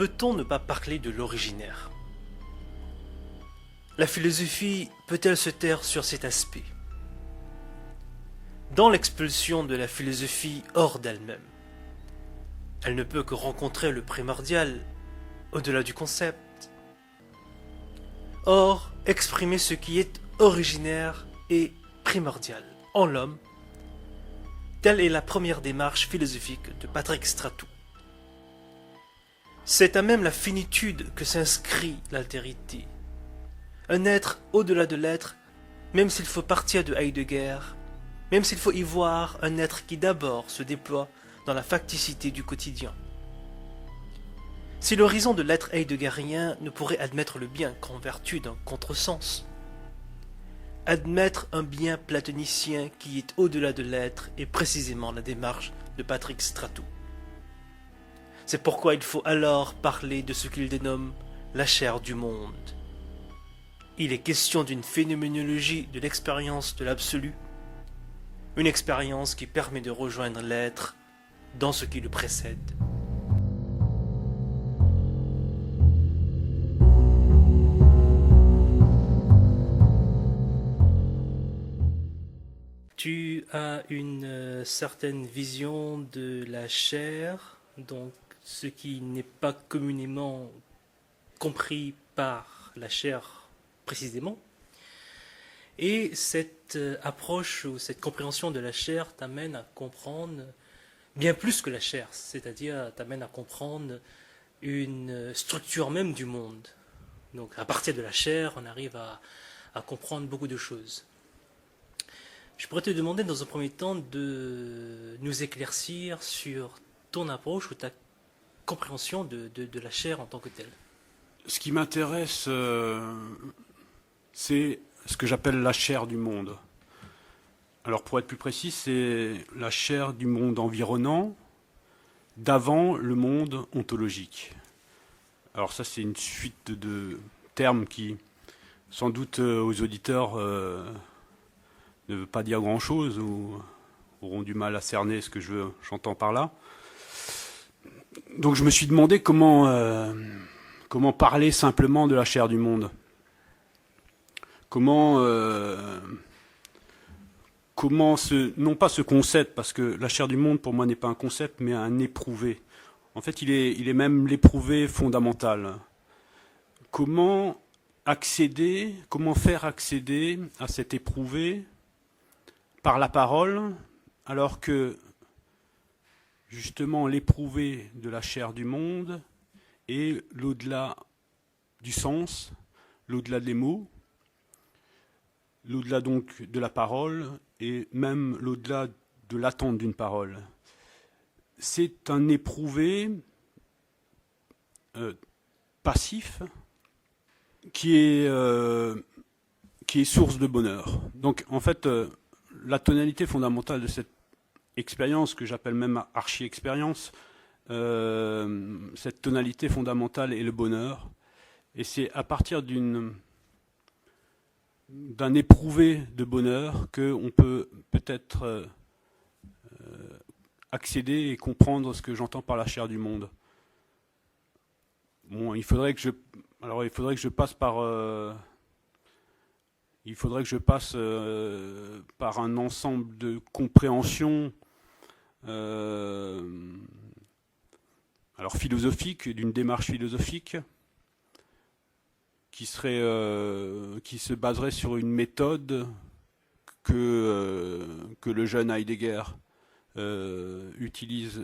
peut-on ne pas parler de l'originaire? La philosophie peut-elle se taire sur cet aspect? Dans l'expulsion de la philosophie hors d'elle-même, elle ne peut que rencontrer le primordial, au-delà du concept. Or, exprimer ce qui est originaire et primordial en l'homme, telle est la première démarche philosophique de Patrick Stratou. C'est à même la finitude que s'inscrit l'altérité. Un être au-delà de l'être, même s'il faut partir de Heidegger, même s'il faut y voir un être qui d'abord se déploie dans la facticité du quotidien. Si l'horizon de l'être heideggerien ne pourrait admettre le bien qu'en vertu d'un contresens, admettre un bien platonicien qui est au-delà de l'être est précisément la démarche de Patrick Stratou. C'est pourquoi il faut alors parler de ce qu'il dénomme la chair du monde. Il est question d'une phénoménologie de l'expérience de l'absolu, une expérience qui permet de rejoindre l'être dans ce qui le précède. Tu as une certaine vision de la chair, donc ce qui n'est pas communément compris par la chair précisément. Et cette approche ou cette compréhension de la chair t'amène à comprendre bien plus que la chair, c'est-à-dire t'amène à comprendre une structure même du monde. Donc à partir de la chair, on arrive à comprendre beaucoup de choses. Je pourrais te demander dans un premier temps de nous éclaircir sur ton approche ou ta compréhension de la chair en tant que telle. Ce qui m'intéresse, c'est ce que j'appelle la chair du monde. Alors pour être plus précis, c'est la chair du monde environnant d'avant le monde ontologique. Alors ça, c'est une suite de termes qui, sans doute, aux auditeurs ne veut pas dire grand-chose ou auront du mal à cerner ce que j'entends par là. Donc je me suis demandé comment parler simplement de la chair du monde. Comment non pas ce concept, parce que la chair du monde pour moi n'est pas un concept, mais un éprouvé. En fait, il est même l'éprouvé fondamental. Comment faire accéder à cet éprouvé par la parole, alors que justement l'éprouvé de la chair du monde est l'au-delà du sens, l'au-delà des mots, l'au-delà donc de la parole et même l'au-delà de l'attente d'une parole. C'est un éprouvé passif qui est source de bonheur. Donc en fait, la tonalité fondamentale de cette expérience, que j'appelle même archi-expérience, cette tonalité fondamentale est le bonheur. Et c'est à partir d'un éprouvé de bonheur qu'on peut peut-être accéder et comprendre ce que j'entends par la chair du monde. Bon, il faudrait que je passe par un ensemble de compréhensions alors philosophiques, d'une démarche philosophique qui se baserait sur une méthode que le jeune Heidegger utilise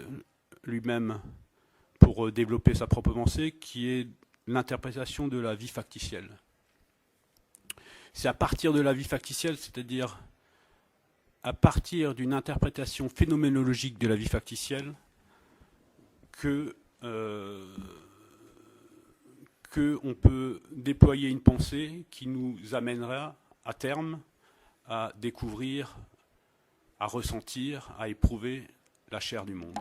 lui-même pour développer sa propre pensée, qui est l'interprétation de la vie factitielle. C'est à partir de la vie factitielle, c'est-à-dire à partir d'une interprétation phénoménologique de la vie factitielle, qu'on peut déployer une pensée qui nous amènera à terme à découvrir, à ressentir, à éprouver la chair du monde.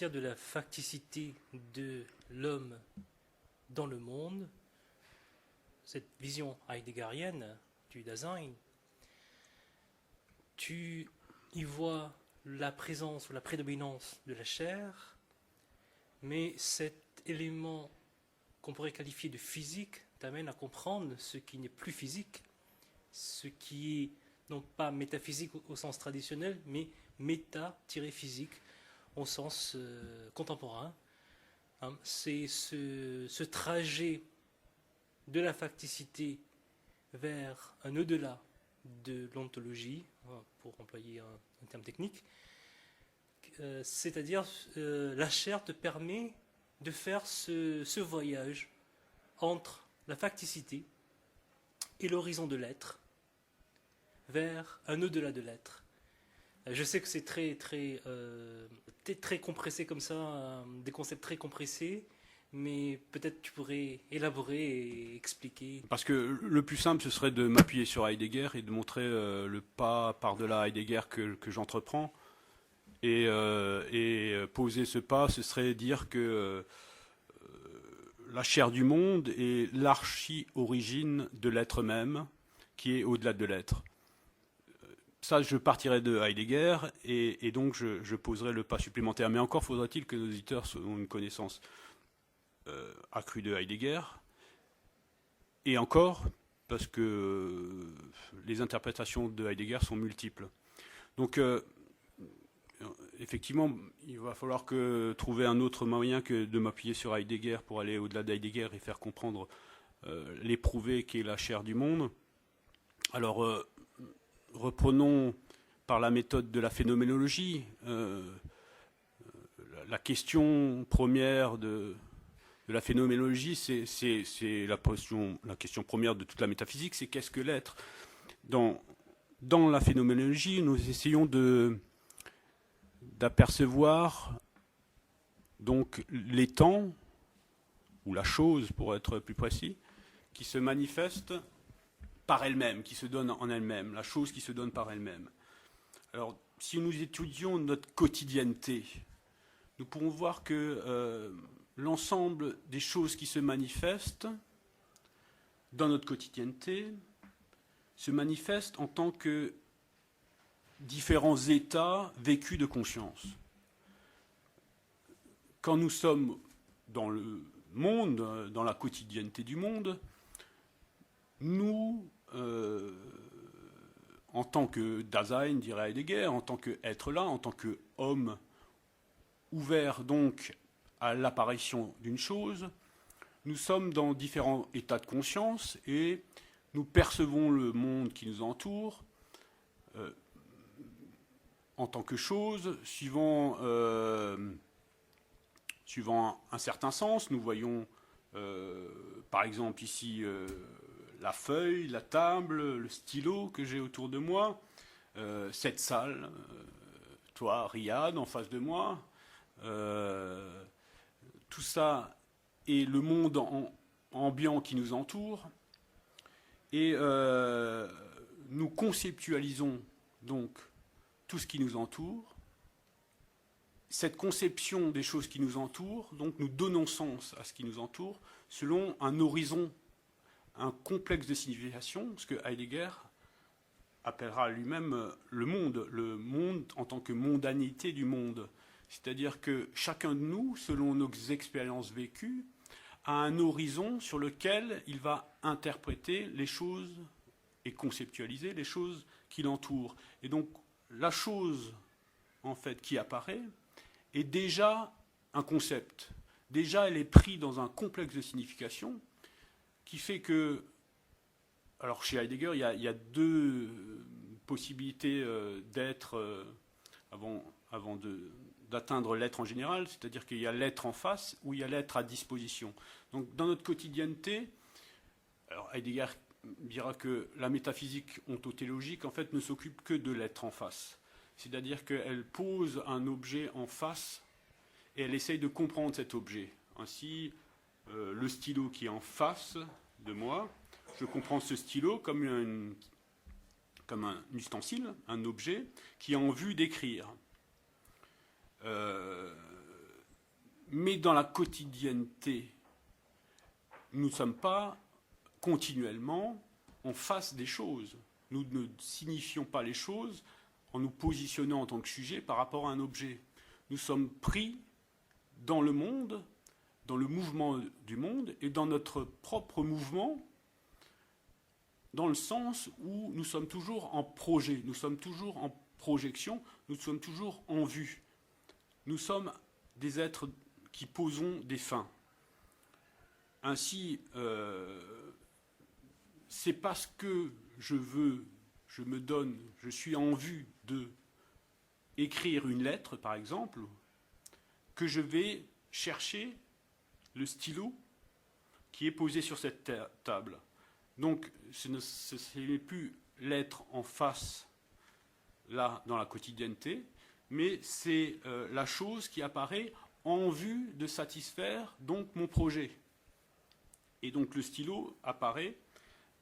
partir de la facticité de l'homme dans le monde, cette vision heideggerienne du Dasein, tu y vois la présence ou la prédominance de la chair, mais cet élément qu'on pourrait qualifier de physique t'amène à comprendre ce qui n'est plus physique, ce qui est non pas métaphysique au sens traditionnel, mais méta-physique au sens contemporain. Hein, c'est ce trajet de la facticité vers un au-delà de l'ontologie, pour employer un terme technique, c'est-à-dire la chair te permet de faire ce voyage entre la facticité et l'horizon de l'être vers un au-delà de l'être. Je sais que c'est très compressé comme ça, des concepts très compressés, mais peut-être tu pourrais élaborer et expliquer. Parce que le plus simple, ce serait de m'appuyer sur Heidegger et de montrer le pas par-delà Heidegger que j'entreprends. Et poser ce pas, ce serait dire que la chair du monde est l'archi-origine de l'être même, qui est au-delà de l'être. Ça, je partirais de Heidegger, et donc je poserai le pas supplémentaire. Mais encore faudra-t-il que nos auditeurs aient une connaissance accrue de Heidegger, et encore, parce que les interprétations de Heidegger sont multiples. Donc, effectivement, il va falloir trouver un autre moyen que de m'appuyer sur Heidegger pour aller au-delà d'Heidegger et faire comprendre l'éprouvé qui est la chair du monde. Alors, reprenons par la méthode de la phénoménologie. La question première de la phénoménologie, c'est la question première de toute la métaphysique, c'est qu'est-ce que l'être ? Dans la phénoménologie, nous essayons d'apercevoir donc les temps, ou la chose pour être plus précis, qui se manifeste par elle-même, qui se donne en elle-même, la chose qui se donne par elle-même. Alors, si nous étudions notre quotidienneté, nous pourrons voir que l'ensemble des choses qui se manifestent dans notre quotidienneté se manifestent en tant que différents états vécus de conscience. Quand nous sommes dans le monde, dans la quotidienneté du monde, nous, en tant que Dasein, dirait Heidegger, en tant qu'être là, en tant qu'homme ouvert donc à l'apparition d'une chose, nous sommes dans différents états de conscience et nous percevons le monde qui nous entoure en tant que chose, suivant un certain sens. Nous voyons par exemple ici la feuille, la table, le stylo que j'ai autour de moi, cette salle, toi Riyad en face de moi, tout ça est le monde ambiant qui nous entoure, et nous conceptualisons donc tout ce qui nous entoure. Cette conception des choses qui nous entourent, donc nous donnons sens à ce qui nous entoure selon un horizon, un complexe de signification, ce que Heidegger appellera lui-même le monde en tant que mondanité du monde. C'est-à-dire que chacun de nous, selon nos expériences vécues, a un horizon sur lequel il va interpréter les choses et conceptualiser les choses qui l'entourent. Et donc la chose en fait qui apparaît est déjà un concept. Déjà, elle est prise dans un complexe de signification qui fait que, alors chez Heidegger, il y a deux possibilités d'être avant d'atteindre l'être en général, c'est-à-dire qu'il y a l'être en face ou il y a l'être à disposition. Donc dans notre quotidienneté, alors Heidegger dira que la métaphysique ontothéologique en fait ne s'occupe que de l'être en face. C'est-à-dire qu'elle pose un objet en face et elle essaye de comprendre cet objet. Ainsi, le stylo qui est en face de moi, je comprends ce stylo comme un ustensile, un objet qui est en vue d'écrire. Mais dans la quotidienneté, nous ne sommes pas continuellement en face des choses. Nous ne signifions pas les choses en nous positionnant en tant que sujet par rapport à un objet. Nous sommes pris dans le monde, dans le mouvement du monde et dans notre propre mouvement, dans le sens où nous sommes toujours en projet, nous sommes toujours en projection, nous sommes toujours en vue. Nous sommes des êtres qui posons des fins. Ainsi, c'est parce que je suis en vue de écrire une lettre, par exemple, que je vais chercher le stylo qui est posé sur cette table. Donc, ce n'est plus l'être en face, là, dans la quotidienneté, mais c'est la chose qui apparaît en vue de satisfaire donc mon projet. Et donc le stylo apparaît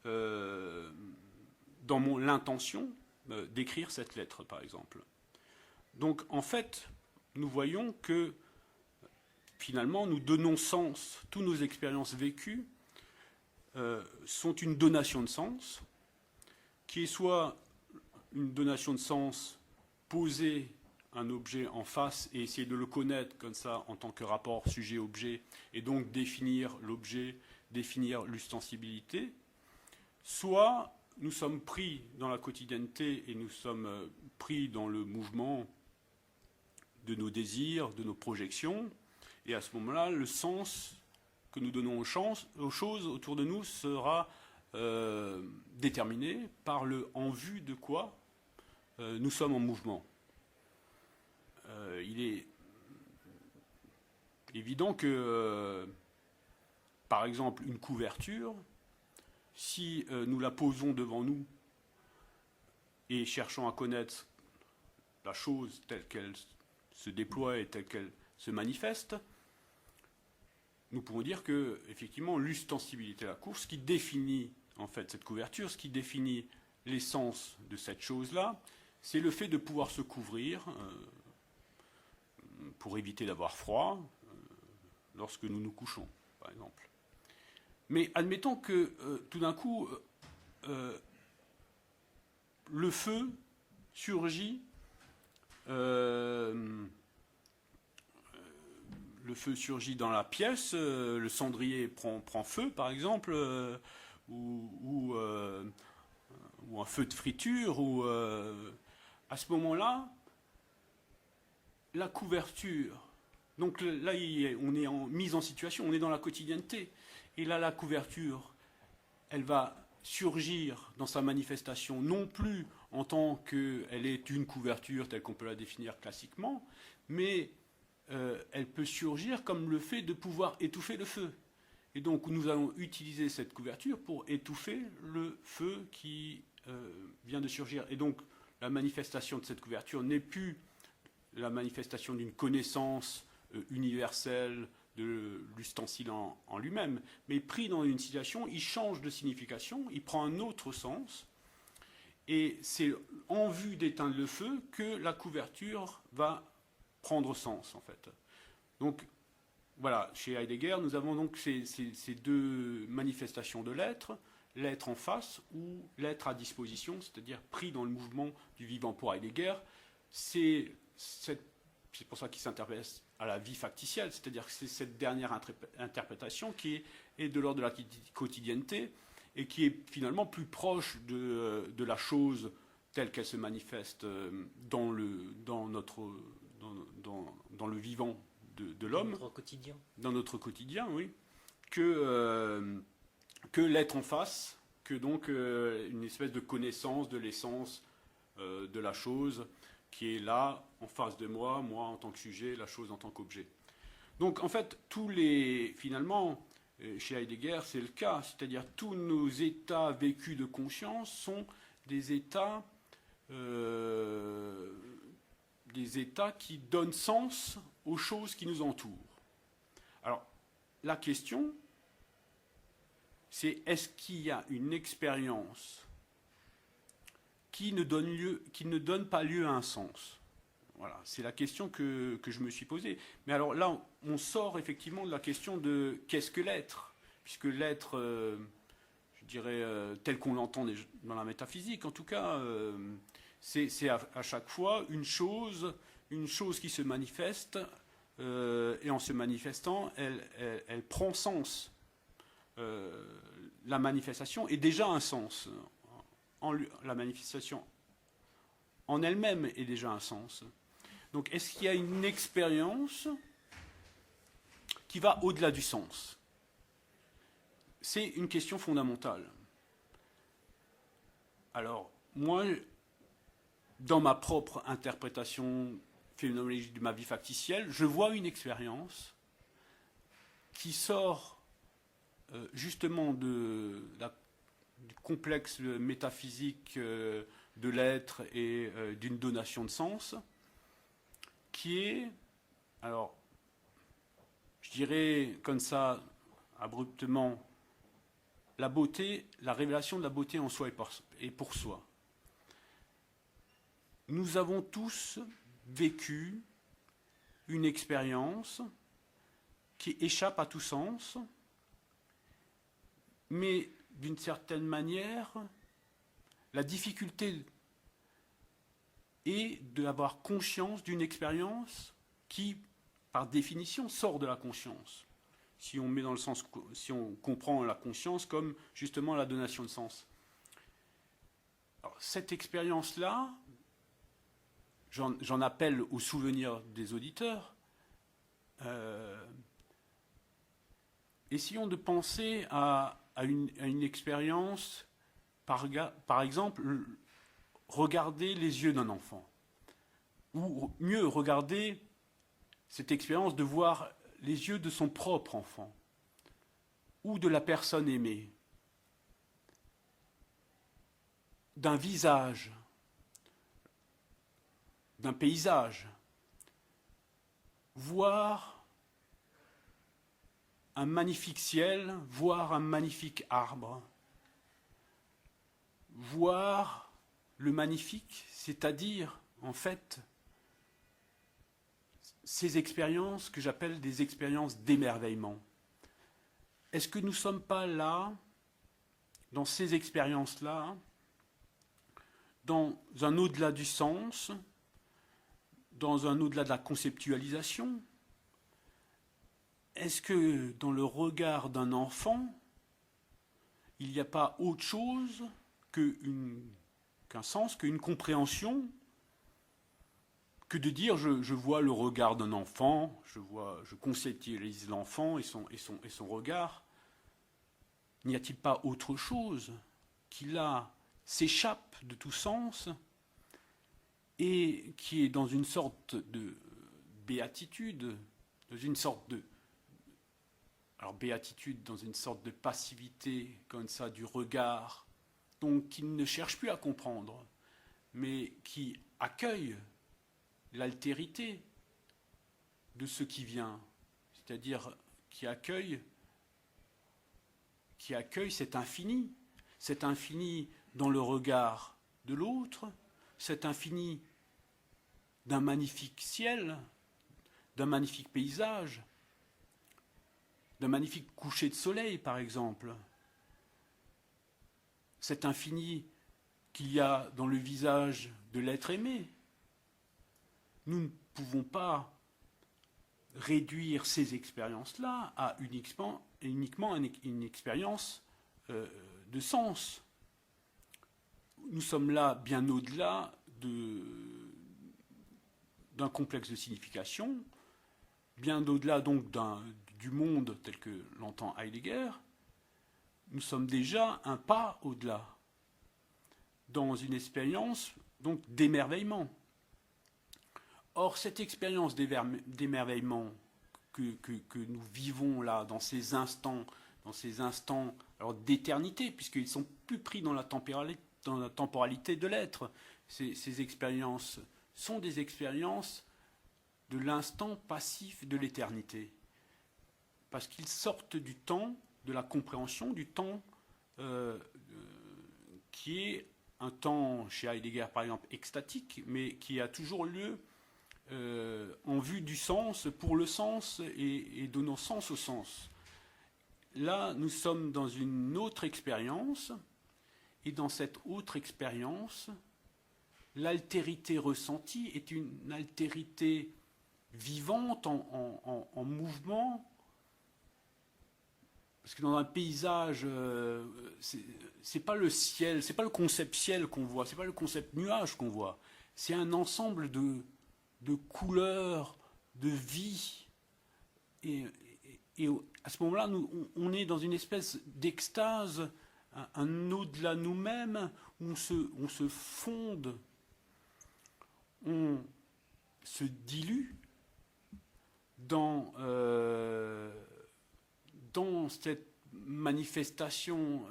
dans l'intention d'écrire cette lettre, par exemple. Donc en fait, nous voyons que finalement, nous donnons sens, toutes nos expériences vécues sont une donation de sens, qui est soit une donation de sens, poser un objet en face et essayer de le connaître comme ça en tant que rapport sujet-objet, et donc définir l'objet, définir l'ustensibilité, soit nous sommes pris dans la quotidienneté et nous sommes pris dans le mouvement de nos désirs, de nos projections, et à ce moment-là, le sens que nous donnons aux choses autour de nous sera déterminé par le en vue de quoi nous sommes en mouvement. Il est évident que, par exemple, une couverture, si nous la posons devant nous et cherchons à connaître la chose telle qu'elle se déploie et telle qu'elle se manifeste, nous pouvons dire que, effectivement, l'ustensibilité de la course, ce qui définit en fait cette couverture, ce qui définit l'essence de cette chose-là, c'est le fait de pouvoir se couvrir pour éviter d'avoir froid lorsque nous nous couchons, par exemple. Mais admettons que tout d'un coup, le feu surgit, dans la pièce, le cendrier prend feu, par exemple, ou un feu de friture, ou à ce moment-là, la couverture. Donc là, on est mise en situation, on est dans la quotidienneté. Et là, la couverture, elle va surgir dans sa manifestation, non plus en tant qu'elle est une couverture telle qu'on peut la définir classiquement, mais elle peut surgir comme le fait de pouvoir étouffer le feu. Et donc nous allons utiliser cette couverture pour étouffer le feu qui vient de surgir. Et donc la manifestation de cette couverture n'est plus la manifestation d'une connaissance universelle de l'ustensile en lui-même, mais pris dans une situation, il change de signification, il prend un autre sens, et c'est en vue d'éteindre le feu que la couverture va prendre sens, en fait. Donc, voilà, chez Heidegger, nous avons donc ces deux manifestations de l'être, l'être en face ou l'être à disposition, c'est-à-dire pris dans le mouvement du vivant. Pour Heidegger, c'est pour ça qu'il s'intéresse à la vie factitielle, c'est-à-dire que c'est cette dernière interprétation qui est de l'ordre de la quotidienneté et qui est finalement plus proche de la chose telle qu'elle se manifeste dans le vivant de l'homme. Dans notre quotidien. Dans notre quotidien, oui. Que l'être en face, que donc une espèce de connaissance de l'essence de la chose qui est là, en face de moi en tant que sujet, la chose en tant qu'objet. Donc en fait, finalement, chez Heidegger, c'est le cas, c'est-à-dire tous nos états vécus de conscience sont des états qui donnent sens aux choses qui nous entourent. Alors, la question, c'est est-ce qu'il y a une expérience qui ne donne pas lieu à un sens? Voilà, c'est la question que je me suis posée. Mais alors là, on sort effectivement de la question de qu'est-ce que l'être, puisque l'être, je dirais, tel qu'on l'entend dans la métaphysique, en tout cas, c'est à chaque fois une chose qui se manifeste, et en se manifestant, elle prend sens. La manifestation est déjà un sens. La manifestation en elle-même est déjà un sens. Donc est-ce qu'il y a une expérience qui va au-delà du sens? C'est une question fondamentale. Alors, moi, dans ma propre interprétation phénoménologique de ma vie factitielle, je vois une expérience qui sort justement du complexe métaphysique de l'être et d'une donation de sens, qui est, alors, je dirais comme ça, abruptement, la beauté, la révélation de la beauté en soi et pour soi. Nous avons tous vécu une expérience qui échappe à tout sens, mais d'une certaine manière, la difficulté est d'avoir conscience d'une expérience qui, par définition, sort de la conscience. Si on met dans le sens, si on comprend la conscience comme justement la donation de sens. Alors, cette expérience-là, j'en appelle au souvenir des auditeurs. Essayons de penser à une expérience, par exemple, regarder les yeux d'un enfant. Ou mieux, regarder cette expérience de voir les yeux de son propre enfant. Ou de la personne aimée. D'un visage. D'un paysage. Voir un magnifique ciel, voir un magnifique arbre, voir le magnifique, c'est-à-dire, en fait, ces expériences que j'appelle des expériences d'émerveillement. Est-ce que nous ne sommes pas là, dans ces expériences-là, dans un au-delà du sens, dans un au-delà de la conceptualisation? Est-ce que dans le regard d'un enfant, il n'y a pas autre chose qu'un sens, qu'une compréhension, que de dire je vois le regard d'un enfant, je conceptualise l'enfant et son regard? N'y a-t-il pas autre chose qui là s'échappe de tout sens et qui est dans une sorte de béatitude, dans une sorte de... Alors béatitude dans une sorte de passivité comme ça du regard, donc qui ne cherche plus à comprendre, mais qui accueille l'altérité de ce qui vient, c'est-à-dire qui accueille cet infini dans le regard de l'autre, cet infini d'un magnifique ciel, d'un magnifique paysage, d'un magnifique coucher de soleil, par exemple. Cet infini qu'il y a dans le visage de l'être aimé. Nous ne pouvons pas réduire ces expériences-là à uniquement une expérience de sens. Nous sommes là bien au-delà d'un complexe de signification, bien au-delà donc du monde tel que l'entend Heidegger. Nous sommes déjà un pas au-delà, dans une expérience donc d'émerveillement. Or, cette expérience d'émerveillement que nous vivons là, dans ces instants alors d'éternité, puisqu'ils ne sont plus pris dans la temporalité de l'être, ces expériences sont des expériences de l'instant passif de l'éternité. Parce qu'ils sortent du temps, de la compréhension, du temps qui est un temps, chez Heidegger par exemple, extatique, mais qui a toujours lieu en vue du sens, pour le sens et donnant sens au sens. Là, nous sommes dans une autre expérience, et dans cette autre expérience, l'altérité ressentie est une altérité vivante, en mouvement, parce que dans un paysage, c'est pas le ciel, c'est pas le concept ciel qu'on voit, c'est pas le concept nuage qu'on voit, c'est un ensemble de couleurs, de vie. Et à ce moment-là, on est dans une espèce d'extase, un au-delà nous-mêmes, où on se fonde, on se dilue dans cette manifestation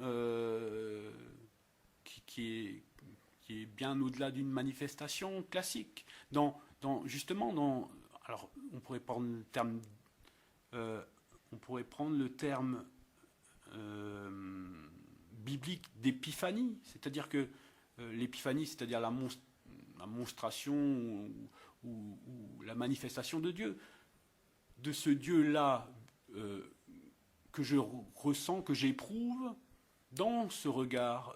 qui est bien au-delà d'une manifestation classique. Justement, alors on pourrait prendre le terme, biblique d'épiphanie, c'est-à-dire que l'épiphanie, c'est-à-dire la monstration ou la manifestation de Dieu, de ce Dieu-là que je ressens, que j'éprouve dans ce regard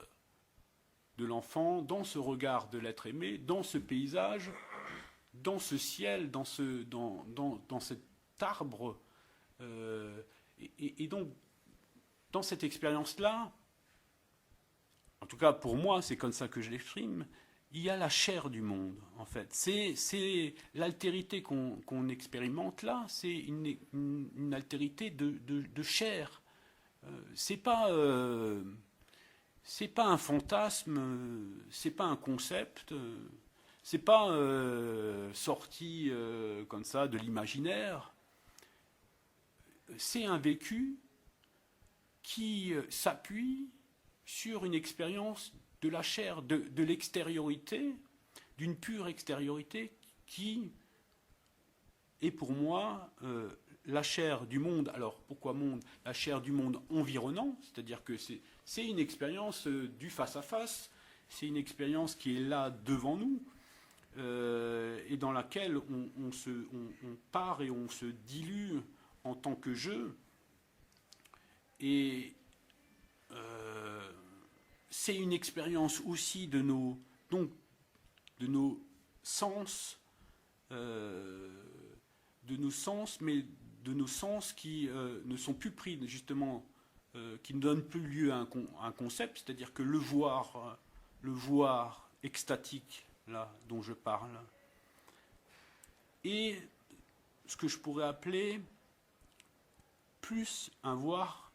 de l'enfant, dans ce regard de l'être aimé, dans ce paysage, dans ce ciel, dans cet arbre. Et donc, dans cette expérience-là, en tout cas pour moi, c'est comme ça que je l'exprime, il y a la chair du monde, en fait. C'est l'altérité qu'on expérimente là, c'est une altérité de chair. C'est pas un fantasme, c'est pas un concept, c'est pas sorti comme ça de l'imaginaire. C'est un vécu qui s'appuie sur une expérience de la chair, de l'extériorité, d'une pure extériorité qui est pour moi la chair du monde. Alors pourquoi monde? La chair du monde environnant, c'est-à-dire que c'est une expérience du face-à-face, c'est une expérience qui est là devant nous, et dans laquelle on part et on se dilue en tant que jeu. Et c'est une expérience aussi de nos sens, mais de nos sens qui ne sont plus pris, justement, qui ne donnent plus lieu à un concept, c'est-à-dire que le voir extatique, là, dont je parle, et ce que je pourrais appeler plus un voir,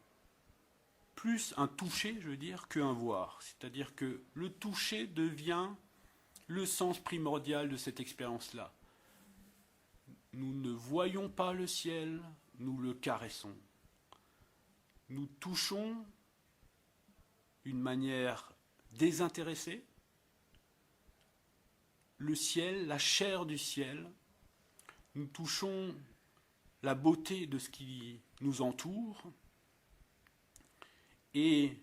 plus un toucher, je veux dire, qu'un voir. C'est-à-dire que le toucher devient le sens primordial de cette expérience-là. Nous ne voyons pas le ciel, nous le caressons. Nous touchons d'une manière désintéressée le ciel, la chair du ciel. Nous touchons la beauté de ce qui nous entoure. Et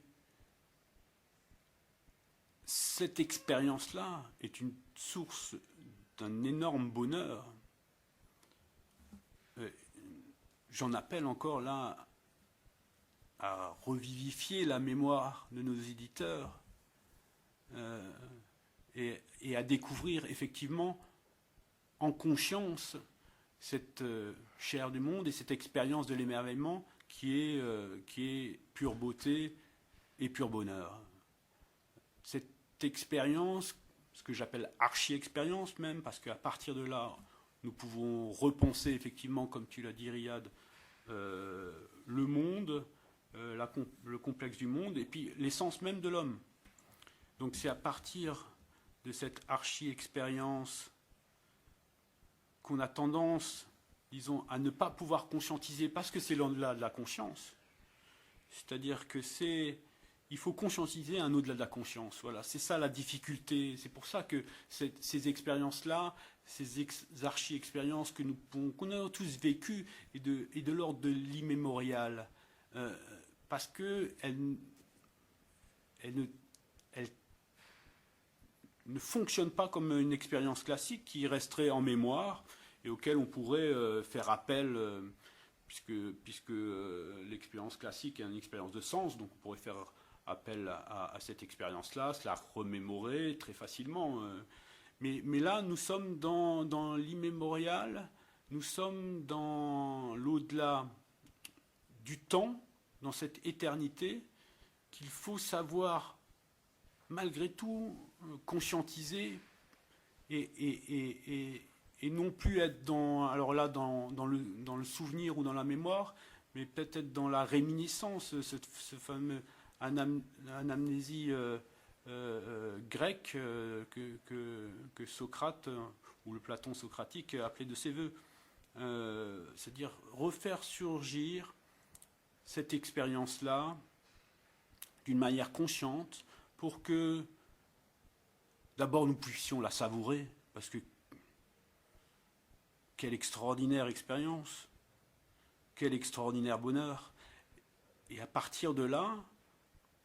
cette expérience-là est une source d'un énorme bonheur. J'en appelle encore là à revivifier la mémoire de nos éditeurs et à découvrir effectivement en conscience cette chair du monde et cette expérience de l'émerveillement qui est pure beauté et pur bonheur. Cette expérience, ce que j'appelle archi-expérience même, parce qu'à partir de là, nous pouvons repenser effectivement, comme tu l'as dit Riyad, le monde, le complexe du monde, et puis l'essence même de l'homme. Donc c'est à partir de cette archi-expérience qu'on a tendance, disons, à ne pas pouvoir conscientiser, parce que c'est l'au-delà de la conscience. C'est-à-dire que il faut conscientiser un au-delà de la conscience. Voilà, c'est ça la difficulté. C'est pour ça que ces expériences-là, ces archi-expériences qu'on a tous vécues, et de l'ordre de l'immémorial, parce que ne fonctionne pas comme une expérience classique qui resterait en mémoire et auquel on pourrait faire appel, puisque l'expérience classique est une expérience de sens, donc on pourrait faire appel à cette expérience-là, se la remémorer très facilement. Mais là, nous sommes dans l'immémorial, nous sommes dans l'au-delà du temps, dans cette éternité, qu'il faut savoir, malgré tout, conscientiser et non plus être alors là, dans le souvenir ou dans la mémoire, mais peut-être dans la réminiscence, ce fameux anamnésie grecque que Socrate, ou le Platon socratique, appelait de ses voeux. C'est-à-dire refaire surgir cette expérience-là d'une manière consciente pour que d'abord nous puissions la savourer, parce que quelle extraordinaire expérience, quel extraordinaire bonheur. Et à partir de là,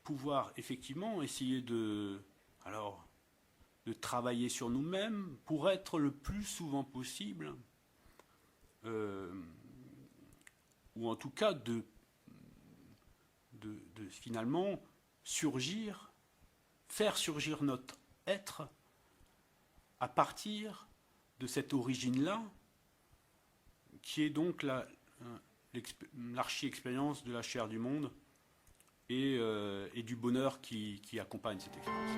pouvoir effectivement essayer de travailler sur nous-mêmes pour être le plus souvent possible, ou en tout cas de finalement faire surgir notre être à partir de cette origine-là, qui est donc l'archi-expérience de la chair du monde et du bonheur qui accompagne cette expérience.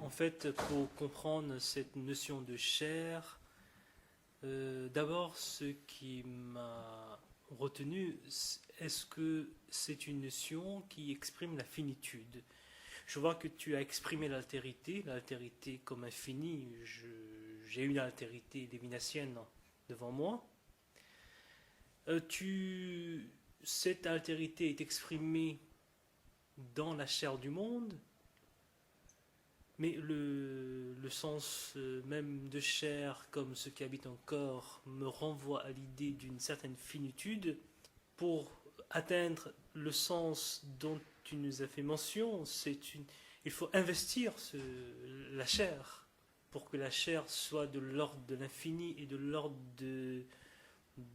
En fait, pour comprendre cette notion de chair, d'abord, ce qui m'a retenu, est-ce que c'est une notion qui exprime la finitude? Je vois que tu as exprimé l'altérité comme infini. J'ai une altérité lévinassienne devant moi. Cette altérité est exprimée dans la chair du monde, mais le sens même de chair, comme ce qui habite un corps, me renvoie à l'idée d'une certaine finitude. Pour atteindre le sens dont tu nous as fait mention, il faut investir la chair, pour que la chair soit de l'ordre de l'infini et de l'ordre de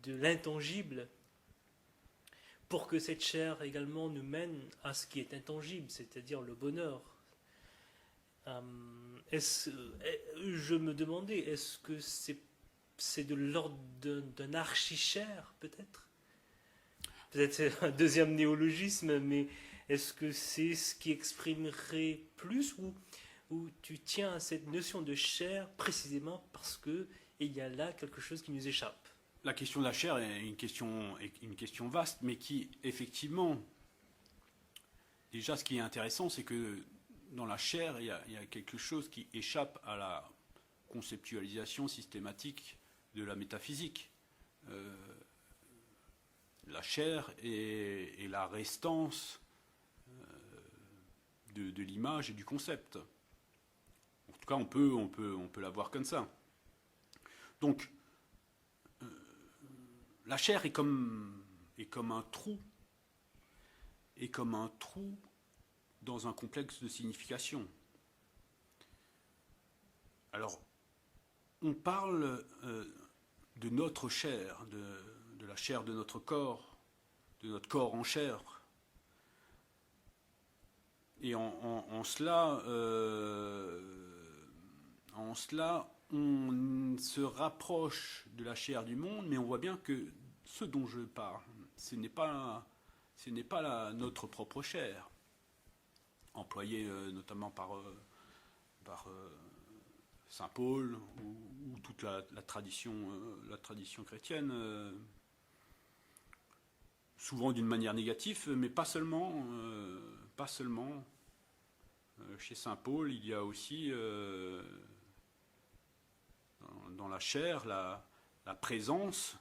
l'intangible, pour que cette chair également nous mène à ce qui est intangible, c'est-à-dire le bonheur. Je me demandais, est-ce que c'est de l'ordre d'un archichaire, peut-être? Peut-être c'est un deuxième néologisme, mais est-ce que c'est ce qui exprimerait plus, ou tu tiens à cette notion de chair précisément parce qu'il y a là quelque chose qui nous échappe? La question de la chair est une question vaste, mais qui, effectivement, déjà ce qui est intéressant, c'est que dans la chair, il y a quelque chose qui échappe à la conceptualisation systématique de la métaphysique. La chair est la restance de l'image et du concept. En tout cas, on peut la voir comme ça. Donc, la chair est comme un trou, dans un complexe de signification. Alors, on parle de notre chair, de la chair de notre corps en chair. Et en cela, on se rapproche de la chair du monde, mais on voit bien que ce dont je parle, ce n'est pas notre propre chair, employée notamment par Saint Paul ou toute la tradition chrétienne, souvent d'une manière négative, mais pas seulement. Chez Saint Paul, il y a aussi dans la chair la présence.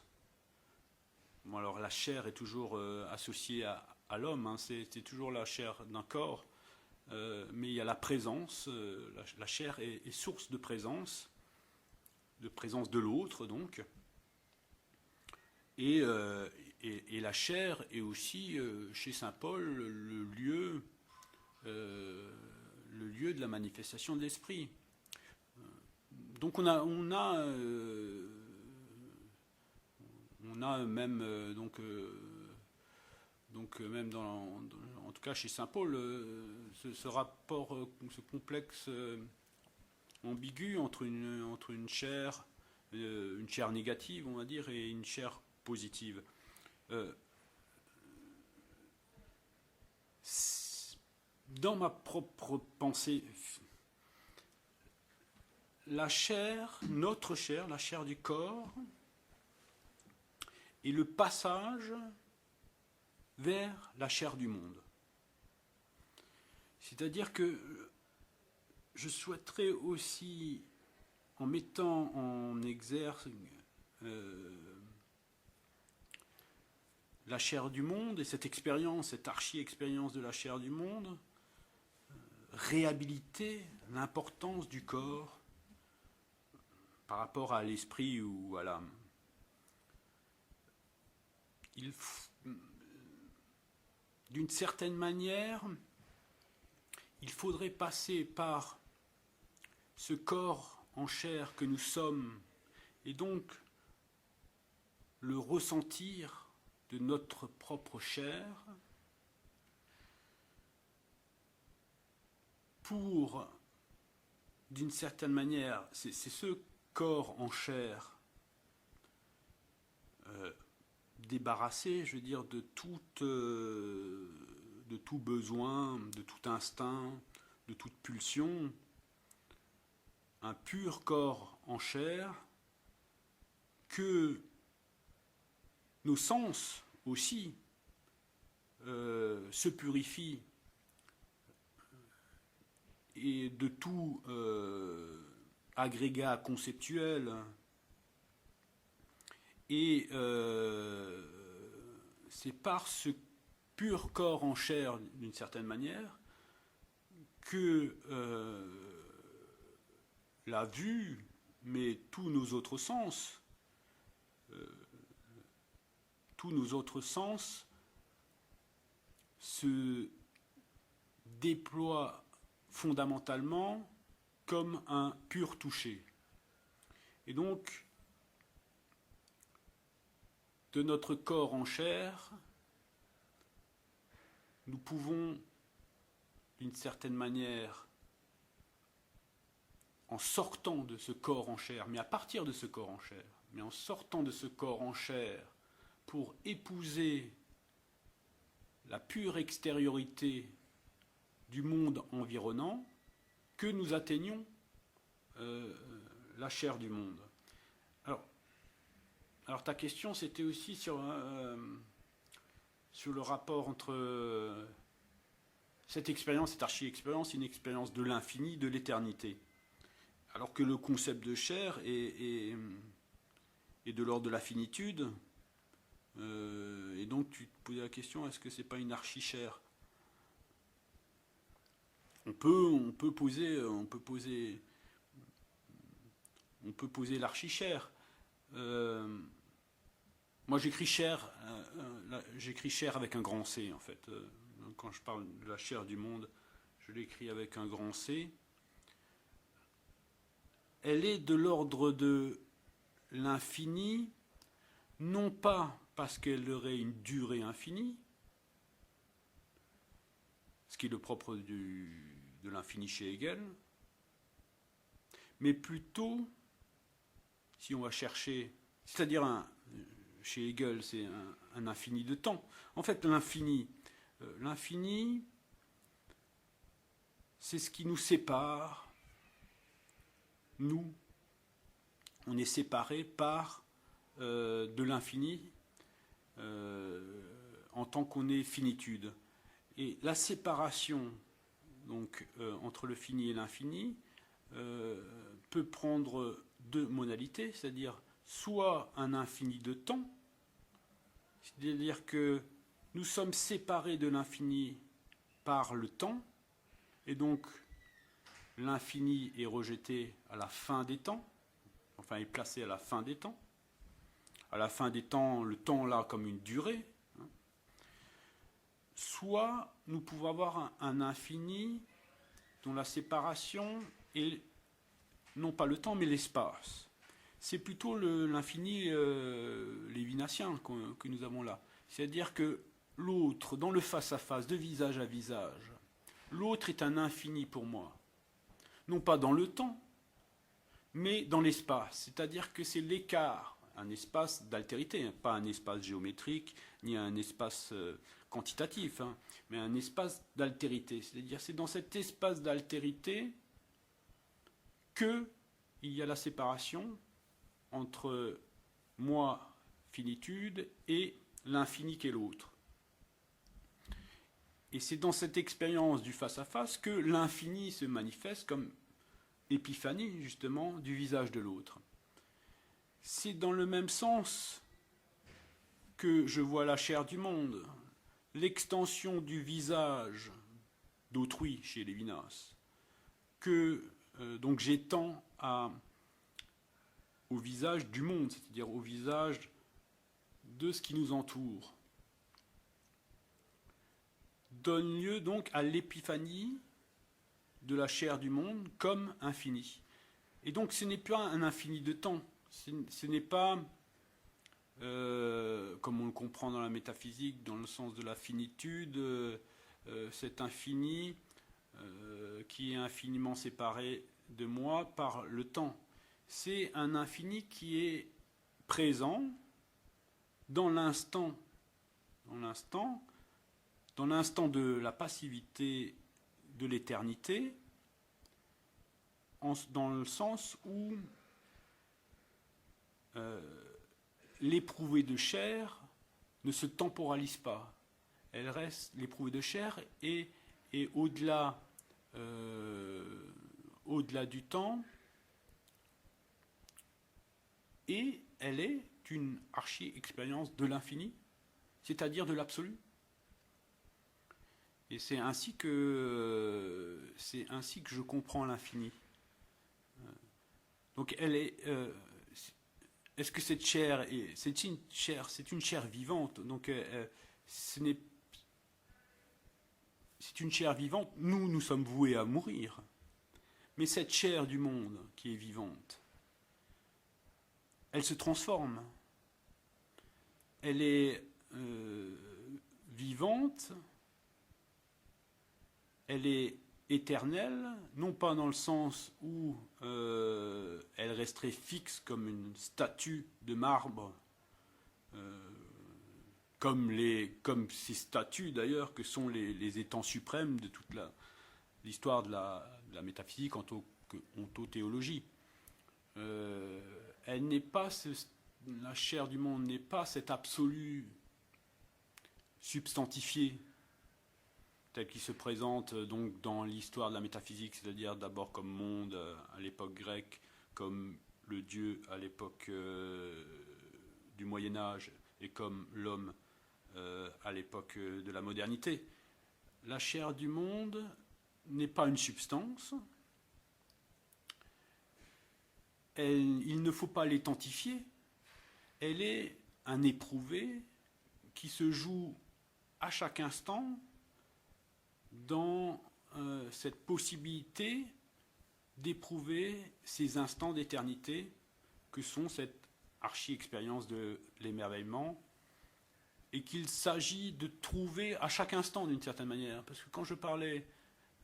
Bon, alors la chair est toujours associée à l'homme, hein, c'est toujours la chair d'un corps, mais il y a la présence, la chair est source de présence de l'autre donc, et la chair est aussi, chez saint Paul, le lieu de la manifestation de l'esprit. Donc on a même même en tout cas chez saint Paul ce rapport, ce complexe ambigu entre une chair négative, on va dire, et une chair positive. Dans ma propre pensée, la chair, notre chair, la chair du corps, est le passage vers la chair du monde. C'est-à-dire que je souhaiterais aussi, en mettant en exergue la chair du monde et cette expérience, cette archi-expérience de la chair du monde, réhabiliter l'importance du corps par rapport à l'esprit ou à l'âme. D'une certaine manière, il faudrait passer par ce corps en chair que nous sommes et donc le ressentir de notre propre chair pour, d'une certaine manière, c'est ce corps en chair débarrassé, je veux dire, de tout besoin, de tout instinct, de toute pulsion, un pur corps en chair que nos sens aussi se purifient et de tout agrégat conceptuel. Et c'est par ce pur corps en chair, d'une certaine manière, que la vue, mais tous nos autres sens, se déploient fondamentalement comme un pur toucher. Et donc, de notre corps en chair, nous pouvons, d'une certaine manière, en sortant de ce corps en chair, mais à partir de ce corps en chair, mais en sortant de ce corps en chair, pour épouser la pure extériorité du monde environnant, que nous atteignons la chair du monde. Alors ta question, c'était aussi sur le rapport entre cette expérience, cette archi-expérience, une expérience de l'infini, de l'éternité. Alors que le concept de chair est de l'ordre de la finitude. Et donc tu te posais la question, est-ce que c'est pas une archi-chair ? On peut poser l'archi-chair. Moi j'écris chair avec un grand C en fait. Quand je parle de la chair du monde, je l'écris avec un grand C. Elle est de l'ordre de l'infini, non pas parce qu'elle aurait une durée infinie, ce qui est le propre de l'infini chez Hegel, mais plutôt, si on va chercher, c'est-à-dire chez Hegel, c'est un infini de temps. En fait, l'infini, c'est ce qui nous sépare. Nous, on est séparés par de l'infini en tant qu'on est finitude. Et la séparation donc, entre le fini et l'infini peut prendre deux modalités, c'est-à-dire soit un infini de temps, c'est-à-dire que nous sommes séparés de l'infini par le temps, et donc l'infini est rejeté à la fin des temps, enfin est placé à la fin des temps. À la fin des temps, le temps là comme une durée. Soit nous pouvons avoir un infini dont la séparation est non pas le temps mais l'espace. C'est plutôt l'infini lévinassien que nous avons là. C'est-à-dire que l'autre, dans le face-à-face, de visage à visage, l'autre est un infini pour moi. Non pas dans le temps, mais dans l'espace. C'est-à-dire que c'est l'écart, un espace d'altérité, pas un espace géométrique, ni un espace quantitatif, mais un espace d'altérité. C'est-à-dire c'est dans cet espace d'altérité qu'il y a la séparation entre moi, finitude, et l'infini qu'est l'autre. Et c'est dans cette expérience du face-à-face que l'infini se manifeste comme épiphanie, justement, du visage de l'autre. C'est dans le même sens que je vois la chair du monde, l'extension du visage d'autrui chez Lévinas, que donc j'étends au visage du monde, c'est-à-dire au visage de ce qui nous entoure, donne lieu donc à l'épiphanie de la chair du monde comme infini. Et donc ce n'est pas un infini de temps, ce n'est pas, comme on le comprend dans la métaphysique, dans le sens de la finitude, cet infini qui est infiniment séparé de moi par le temps. C'est un infini qui est présent dans l'instant de la passivité de l'éternité, dans le sens où l'éprouvée de chair ne se temporalise pas. Elle reste l'éprouvée de chair et au-delà du temps, et elle est une archi-expérience de l'infini, c'est-à-dire de l'absolu. Et c'est ainsi que je comprends l'infini. Donc elle est. Est-ce que cette chair c'est une chair vivante. Donc c'est une chair vivante. Nous sommes voués à mourir. Mais cette chair du monde qui est vivante, elle se transforme. Elle est vivante. Elle est éternelle, non pas dans le sens où elle resterait fixe comme une statue de marbre, comme ces statues d'ailleurs que sont les étangs suprêmes de toute l'histoire de la métaphysique ontothéologie. Elle n'est pas la chair du monde n'est pas cet absolu substantifié tel qu'il se présente donc dans l'histoire de la métaphysique, c'est-à-dire d'abord comme monde à l'époque grecque, comme le Dieu à l'époque du Moyen-Âge et comme l'homme à l'époque de la modernité. La chair du monde n'est pas une substance. Il ne faut pas l'étantifier. Elle est un éprouvé qui se joue à chaque instant dans cette possibilité d'éprouver ces instants d'éternité que sont cette archi-expérience de l'émerveillement et qu'il s'agit de trouver à chaque instant d'une certaine manière. Parce que quand je parlais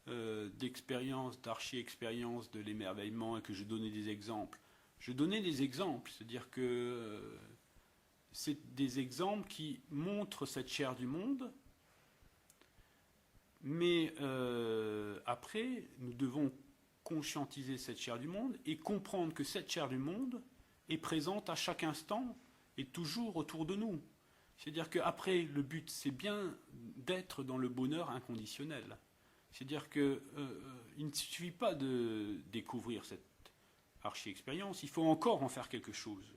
d'expérience, d'archi-expérience de l'émerveillement et que je donnais des exemples, c'est-à-dire que c'est des exemples qui montrent cette chair du monde. Mais après, nous devons conscientiser cette chair du monde et comprendre que cette chair du monde est présente à chaque instant et toujours autour de nous. C'est-à-dire qu'après, le but, c'est bien d'être dans le bonheur inconditionnel. C'est-à-dire qu'il ne suffit pas de découvrir cette archi-expérience, il faut encore en faire quelque chose.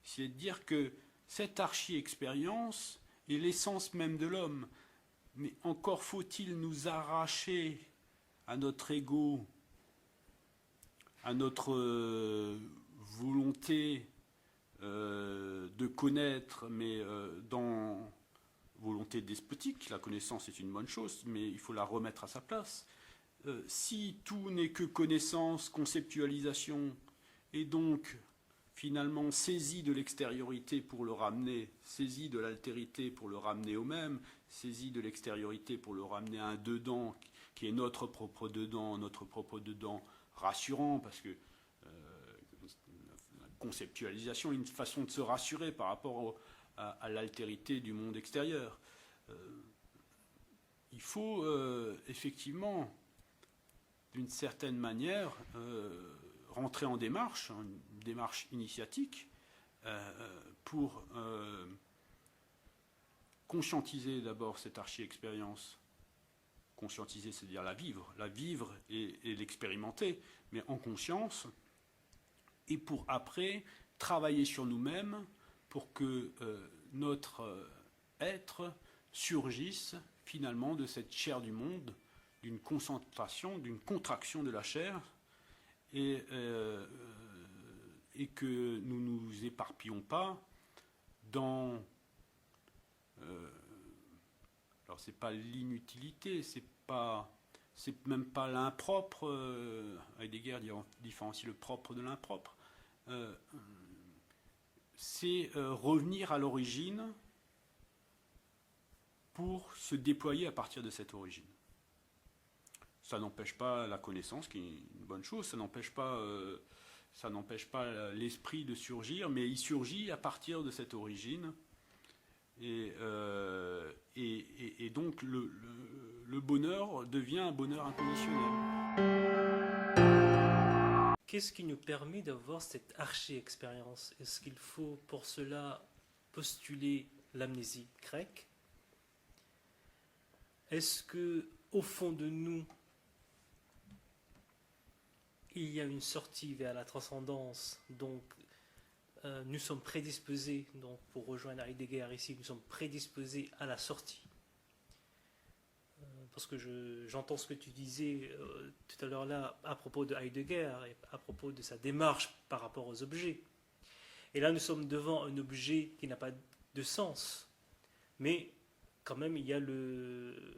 C'est-à-dire que cette archi-expérience est l'essence même de l'homme. Mais encore faut-il nous arracher à notre ego, à notre volonté de connaître, mais dans volonté despotique. La connaissance est une bonne chose, mais il faut la remettre à sa place. Si tout n'est que connaissance, conceptualisation, et donc finalement saisi de l'extériorité pour le ramener, saisi de l'altérité pour le ramener au même, saisi de l'extériorité pour le ramener à un dedans qui est notre propre dedans rassurant, parce que la conceptualisation est une façon de se rassurer par rapport à l'altérité du monde extérieur. Il faut effectivement, d'une certaine manière, rentrer en démarche, une démarche initiatique, pour conscientiser d'abord cette archi-expérience. Conscientiser, c'est-à-dire la vivre et l'expérimenter, mais en conscience, et pour après travailler sur nous-mêmes pour que notre être surgisse finalement de cette chair du monde, d'une concentration, d'une contraction de la chair, et que nous ne nous éparpillons pas dans... alors c'est pas l'inutilité, c'est même pas l'impropre. Heidegger différencie le propre de l'impropre. C'est revenir à l'origine pour se déployer à partir de cette origine. Ça n'empêche pas la connaissance, qui est une bonne chose, ça n'empêche pas l'esprit de surgir, mais il surgit à partir de cette origine. Et donc le bonheur devient un bonheur inconditionnel. Qu'est-ce qui nous permet d'avoir cette archi-expérience? Est-ce qu'il faut pour cela postuler l'amnésie grecque? Est-ce que au fond de nous, il y a une sortie vers la transcendance, donc nous sommes prédisposés, donc pour rejoindre Heidegger ici, nous sommes prédisposés à la sortie. Parce que j'entends ce que tu disais tout à l'heure là à propos de Heidegger et à propos de sa démarche par rapport aux objets. Et là, nous sommes devant un objet qui n'a pas de sens, mais quand même, il y a le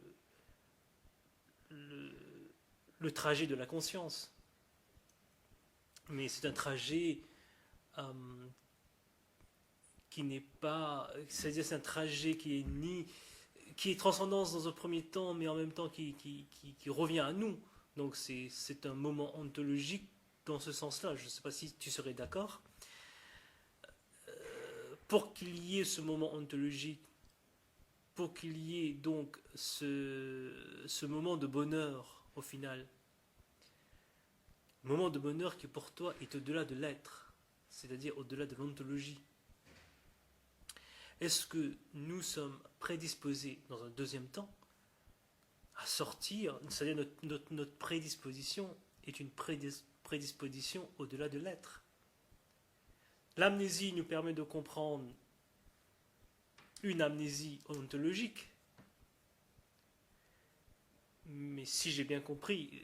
trajet de la conscience. Mais c'est un trajet qui n'est pas, c'est-à-dire c'est un trajet qui est transcendance dans un premier temps, mais en même temps qui revient à nous. Donc c'est un moment ontologique dans ce sens-là. Je ne sais pas si tu serais d'accord. Pour qu'il y ait ce moment ontologique, pour qu'il y ait donc ce moment de bonheur au final, moment de bonheur qui pour toi est au-delà de l'être, c'est-à-dire au-delà de l'ontologie. Est-ce que nous sommes prédisposés dans un deuxième temps à sortir, c'est-à-dire notre prédisposition est une prédisposition au-delà de l'être. L'amnésie nous permet de comprendre une amnésie ontologique, mais si j'ai bien compris,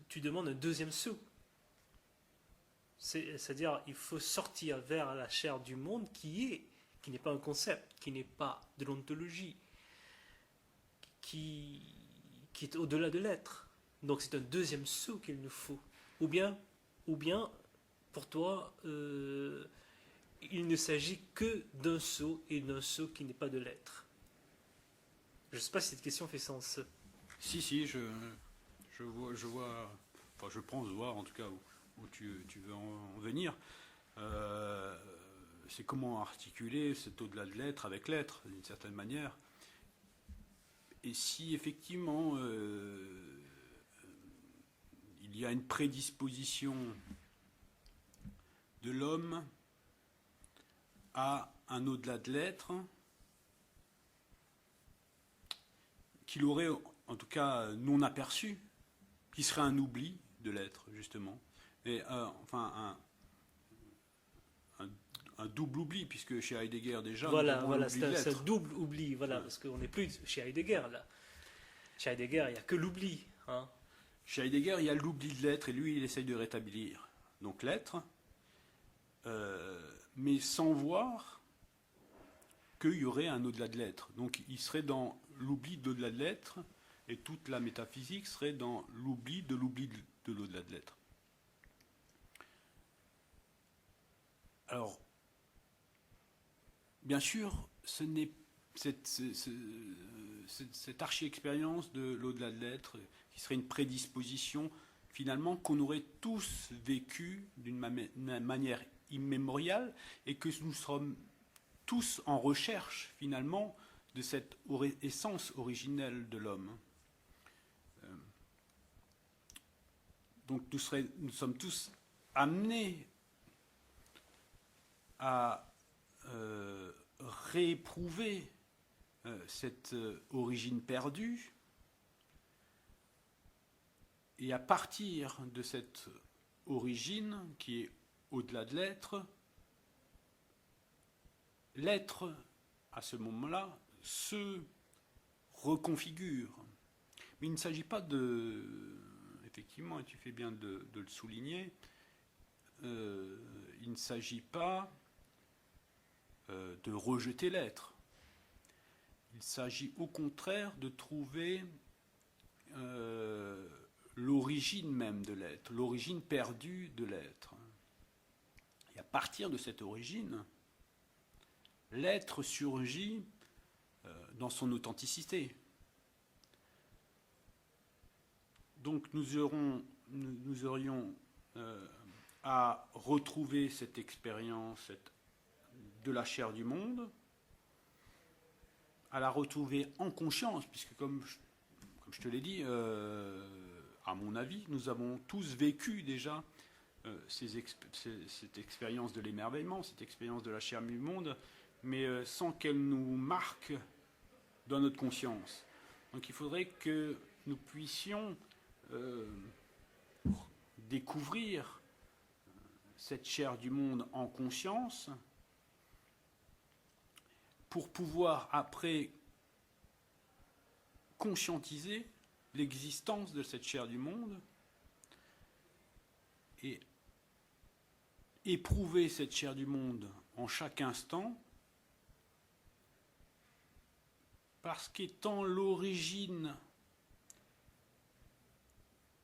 tu demandes un deuxième saut. C'est-à-dire il faut sortir vers la chair du monde qui n'est pas un concept, qui n'est pas de l'ontologie, qui est au-delà de l'être. Donc c'est un deuxième saut qu'il nous faut. Ou bien pour toi, il ne s'agit que d'un saut, et d'un saut qui n'est pas de l'être. Je ne sais pas si cette question fait sens. Si, je vois, enfin je pense voir en tout cas où tu veux en venir. C'est comment articuler cet au-delà de l'être avec l'être, d'une certaine manière. Et si effectivement il y a une prédisposition de l'homme à un au-delà de l'être, qu'il aurait en tout cas non aperçu, qui serait un oubli de l'être justement, et enfin un un double oubli, puisque chez Heidegger déjà, Voilà, nous avons voilà, l'oubli de c'est un l'être. double oubli, voilà, parce qu'on n'est plus chez Heidegger, là. Chez Heidegger, il n'y a que l'oubli, hein. Chez Heidegger, il y a l'oubli de l'être, et lui, il essaye de rétablir donc l'être, mais sans voir qu'il y aurait un au-delà de l'être. Donc il serait dans l'oubli d'au-delà de l'être, et toute la métaphysique serait dans l'oubli de l'au-delà de l'être. Alors, bien sûr, ce n'est cette archi-expérience de l'au-delà de l'être qui serait une prédisposition, finalement, qu'on aurait tous vécu d'une manière immémoriale et que nous sommes tous en recherche, finalement, de cette essence originelle de l'homme. Donc nous sommes tous amenés à rééprouver cette origine perdue, et à partir de cette origine qui est au-delà de l'être, l'être, à ce moment-là, se reconfigure. Mais il ne s'agit pas de... Effectivement, et tu fais bien de le souligner, il ne s'agit pas de rejeter l'être. Il s'agit au contraire de trouver l'origine même de l'être, l'origine perdue de l'être. Et à partir de cette origine, l'être surgit dans son authenticité. Donc nous aurions à retrouver cette expérience de la chair du monde, à la retrouver en conscience, puisque comme je te l'ai dit, à mon avis, nous avons tous vécu déjà cette expérience de l'émerveillement, cette expérience de la chair du monde, mais sans qu'elle nous marque dans notre conscience. Donc il faudrait que nous puissions découvrir cette chair du monde en conscience pour pouvoir après conscientiser l'existence de cette chair du monde et éprouver cette chair du monde en chaque instant, parce qu'étant l'origine,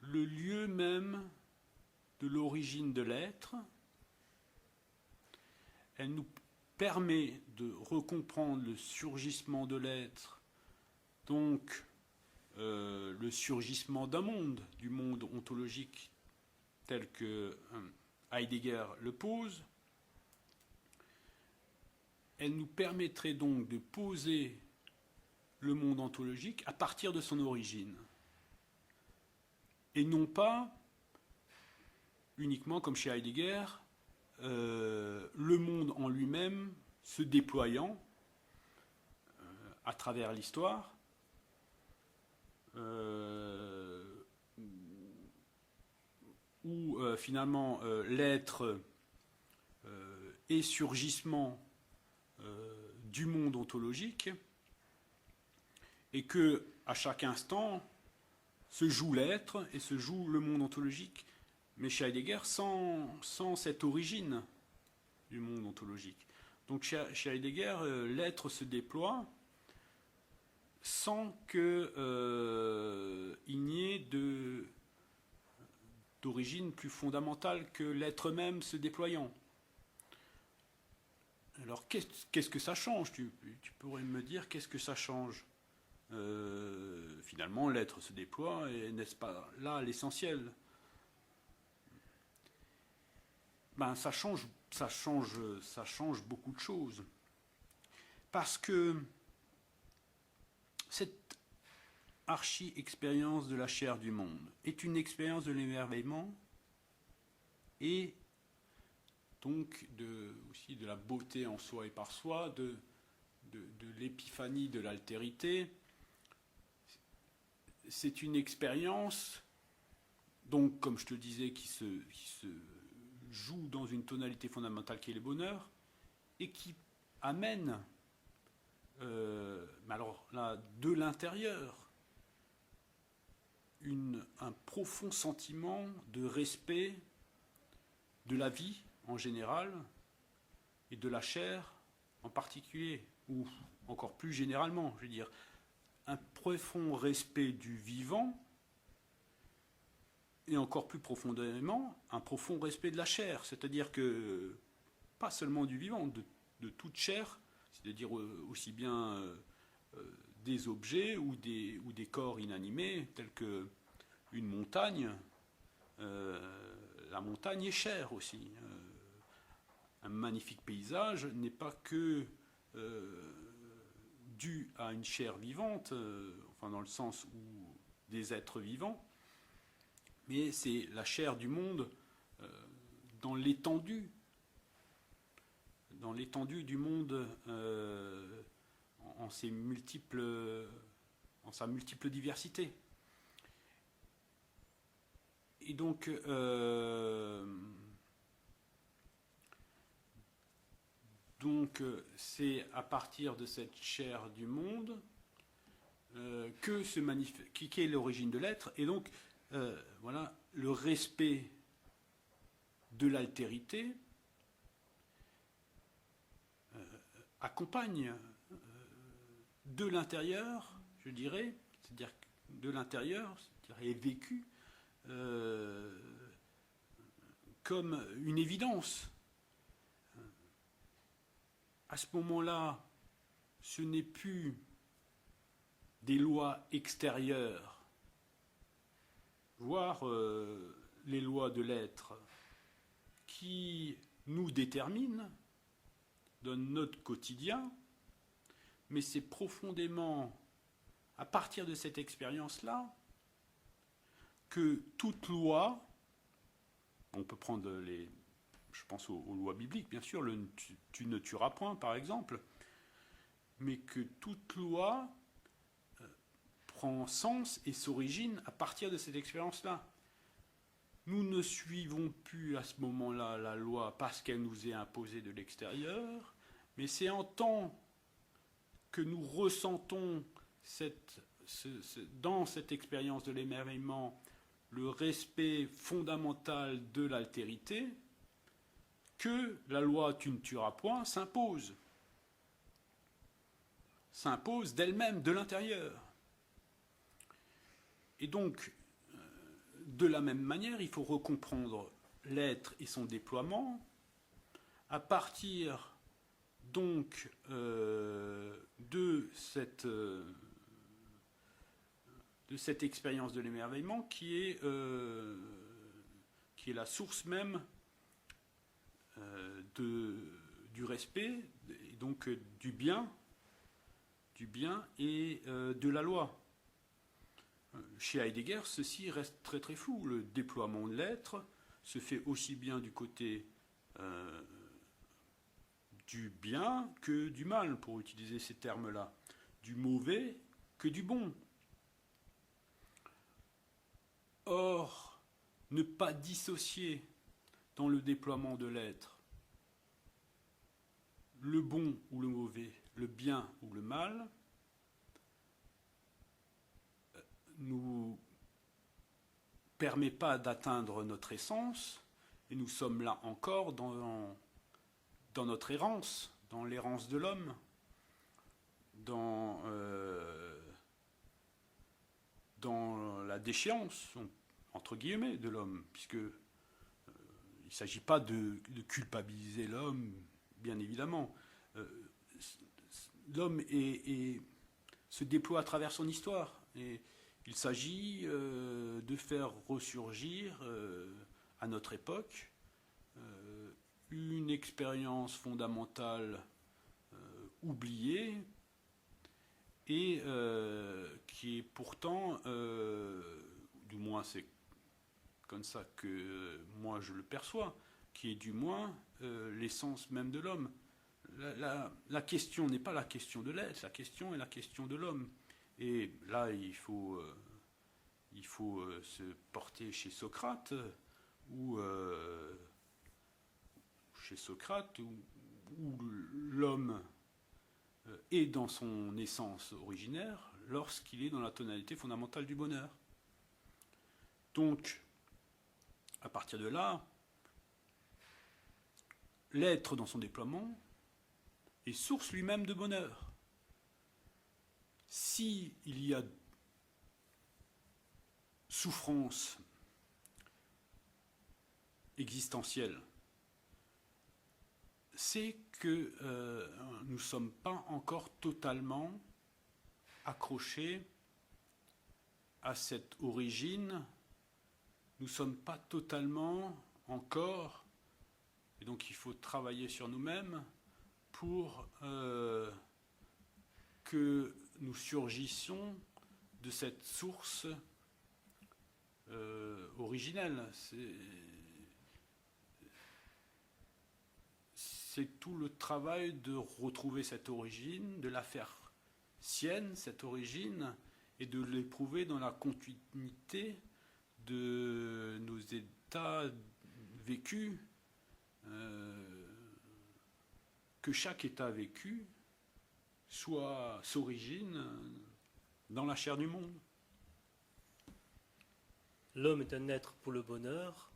le lieu même de l'origine de l'être, elle nous permet de recomprendre le surgissement de l'être, donc le surgissement d'un monde, du monde ontologique tel que Heidegger le pose. Elle nous permettrait donc de poser le monde ontologique à partir de son origine, et non pas uniquement comme chez Heidegger, le monde en lui-même se déployant à travers l'histoire, où finalement l'être est surgissement du monde ontologique, et que à chaque instant se joue l'être et se joue le monde ontologique, mais chez Heidegger sans cette origine du monde ontologique. Donc chez Heidegger, l'être se déploie sans qu'il n'y ait d'origine plus fondamentale que l'être même se déployant. Alors qu'est-ce que ça change ? Tu pourrais me dire qu'est-ce que ça change ? Finalement, l'être se déploie, et n'est-ce pas là l'essentiel ? Ben, ça change beaucoup de choses. Parce que cette archi-expérience de la chair du monde est une expérience de l'émerveillement et donc aussi de la beauté en soi et par soi, de l'épiphanie de l'altérité. C'est une expérience, donc, comme je te disais, qui se joue dans une tonalité fondamentale qui est le bonheur, et qui amène, mais alors là, de l'intérieur, un profond sentiment de respect de la vie en général et de la chair en particulier, ou encore plus généralement, je veux dire, un profond respect du vivant et encore plus profondément un profond respect de la chair, c'est-à-dire que pas seulement du vivant, de toute chair, c'est-à-dire aussi bien des objets ou des corps inanimés tels que une montagne. La montagne est chair aussi. Un magnifique paysage n'est pas que dû à une chair vivante, enfin dans le sens où des êtres vivants, mais c'est la chair du monde dans l'étendue du monde en sa multiple diversité. Et donc, c'est à partir de cette chair du monde que se manifeste, qui est l'origine de l'être, et donc voilà, le respect de l'altérité accompagne de l'intérieur, je dirais, c'est-à-dire de l'intérieur, c'est-à-dire est vécu comme une évidence. À ce moment-là, ce n'est plus des lois extérieures, voire les lois de l'être, qui nous déterminent dans notre quotidien, mais c'est profondément à partir de cette expérience-là que toute loi, on peut prendre je pense aux lois bibliques, bien sûr, tu ne tueras point, par exemple, mais que toute loi prend sens et s'origine à partir de cette expérience-là. Nous ne suivons plus à ce moment-là la loi parce qu'elle nous est imposée de l'extérieur, mais c'est en tant que nous ressentons dans cette expérience de l'émerveillement le respect fondamental de l'altérité que la loi tu ne tueras point s'impose d'elle-même, de l'intérieur. Et donc, de la même manière, il faut recomprendre l'être et son déploiement à partir donc de cette expérience de l'émerveillement qui est la source même du respect et donc du bien et de la loi. Chez Heidegger, ceci reste très très flou. Le déploiement de l'être se fait aussi bien du côté du bien que du mal, pour utiliser ces termes-là, du mauvais que du bon. Or, ne pas dissocier dans le déploiement de l'être le bon ou le mauvais, le bien ou le mal, nous permet pas d'atteindre notre essence, et nous sommes là encore dans notre errance, dans l'errance de l'homme, dans la déchéance, entre guillemets, de l'homme, puisque il ne s'agit pas de culpabiliser l'homme, bien évidemment. L'homme se déploie à travers son histoire, et il s'agit de faire ressurgir à notre époque une expérience fondamentale oubliée et qui est pourtant, du moins c'est comme ça que moi je le perçois, qui est du moins l'essence même de l'homme. La question n'est pas la question de l'être, la question est la question de l'homme. Et là, il faut se porter chez Socrate, ou où l'homme est dans son essence originaire lorsqu'il est dans la tonalité fondamentale du bonheur. Donc, à partir de là, l'être dans son déploiement est source lui-même de bonheur. S'il y a souffrance existentielle, c'est que nous ne sommes pas encore totalement accrochés à cette origine, nous ne sommes pas totalement encore, et donc il faut travailler sur nous-mêmes pour que nous surgissions de cette source originelle. C'est tout le travail de retrouver cette origine, de la faire sienne, cette origine, et de l'éprouver dans la continuité de nos états vécus, que chaque état vécu s'origine dans la chair du monde. L'homme est un être pour le bonheur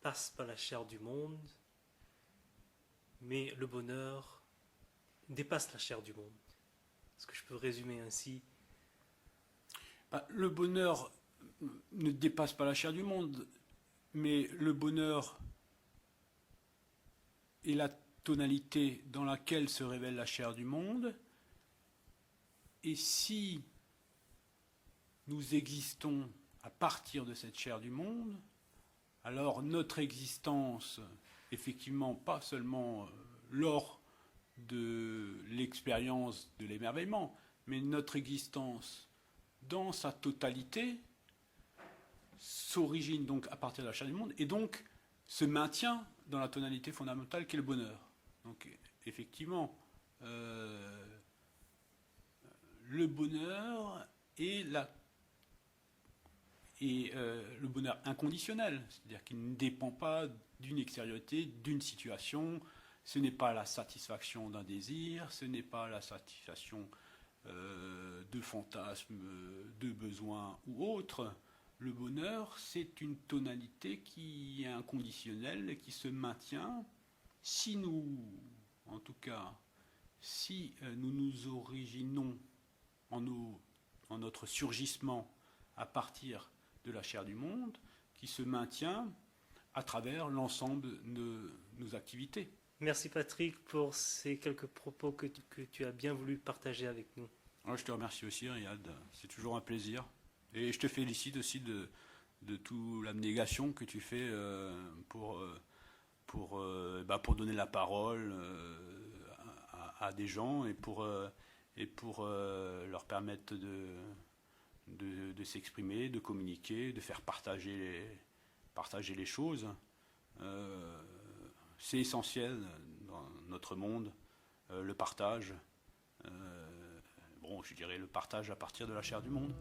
passe par la chair du monde, mais le bonheur dépasse la chair du monde. Est-ce que je peux résumer ainsi? Le bonheur ne dépasse pas la chair du monde, mais le bonheur est la tonalité dans laquelle se révèle la chair du monde, et si nous existons à partir de cette chair du monde, alors notre existence, effectivement, pas seulement lors de l'expérience de l'émerveillement, mais notre existence dans sa totalité s'origine donc à partir de la chair du monde et donc se maintient dans la tonalité fondamentale qu'est le bonheur. Donc effectivement, le bonheur est le bonheur inconditionnel, c'est-à-dire qu'il ne dépend pas d'une extériorité, d'une situation, ce n'est pas la satisfaction d'un désir, ce n'est pas la satisfaction de fantasmes, de besoins ou autres. Le bonheur, c'est une tonalité qui est inconditionnelle et qui se maintient si nous, en tout cas, si nous nous originons en notre surgissement à partir de la chair du monde, qui se maintient à travers l'ensemble de nos activités. Merci Patrick pour ces quelques propos que tu as bien voulu partager avec nous. Alors, je te remercie aussi, Riyad. C'est toujours un plaisir. Et je te félicite aussi de toute l'abnégation que tu fais pour donner la parole à des gens et pour leur permettre de s'exprimer, de communiquer, de faire partager les choses. C'est essentiel dans notre monde, le partage. Je dirais le partage à partir de la chair du monde.